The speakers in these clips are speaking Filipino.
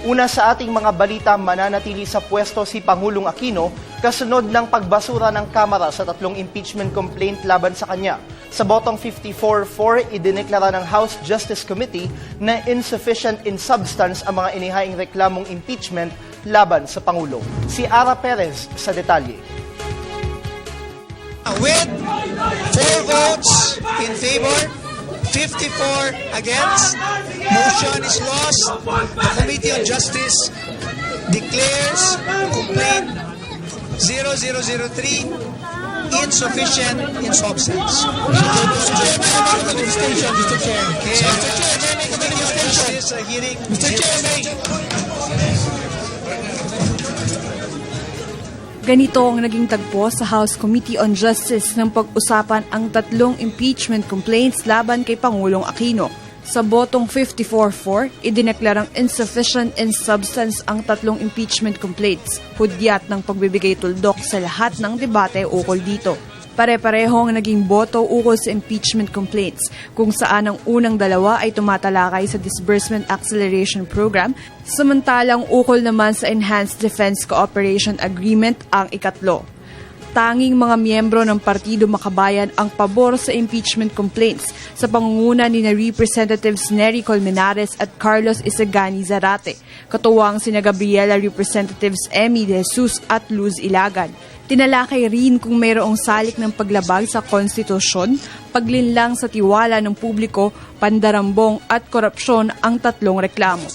Una sa ating mga balita, mananatili sa pwesto si Pangulong Aquino kasunod ng pagbasura ng Kamara sa 3 impeachment complaint laban sa kanya. Sa botong 54-4, idineklara ng House Justice Committee na insufficient in substance ang mga inihaing reklamong impeachment laban sa Pangulo. Si Ara Perez sa detalye. With 4 votes in favor, 54 against, motion is lost. The Committee on Justice declares complaint 0003 insufficient in substance. Mr. Chair, hearing. Mr. Chair, Ganito ang naging tagpo sa House Committee on Justice nang pag-usapan ang 3 impeachment complaints laban kay Pangulong Aquino. Sa botong 54-4, idineklarang insufficient in substance ang 3 impeachment complaints, hudyat ng pagbibigay tuldok sa lahat ng debate ukol dito. Pare-pareho ang naging boto ukol sa impeachment complaints, kung saan ang unang 2 ay tumatalakay sa Disbursement Acceleration Program, samantalang ukol naman sa Enhanced Defense Cooperation Agreement ang 3. Tanging mga miyembro ng Partido Makabayan ang pabor sa impeachment complaints sa pangunguna ni na Representatives Nery Colmenares at Carlos Isagani Zarate, katuwang sina Gabriela Representatives Emmy De Jesus at Luz Ilagan. Tinalakay rin kung mayroong salik ng paglabag sa konstitusyon, paglinlang sa tiwala ng publiko, pandarambong at korupsyon ang 3 reklamo.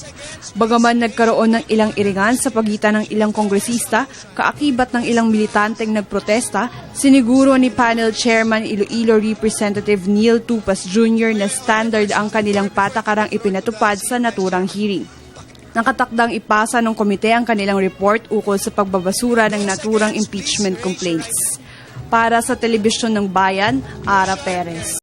Bagaman nagkaroon ng ilang iringan sa pagitan ng ilang kongresista, kaakibat ng ilang militanteng nagprotesta, siniguro ni Panel Chairman Iloilo Representative Neil Tupas Jr. na standard ang kanilang patakarang ipinatupad sa naturang hearing. Nakatakdang ipasa ng komite ang kanilang report ukol sa pagbabasura ng naturang impeachment complaints. Para sa Telebisyon ng Bayan, Ara Perez.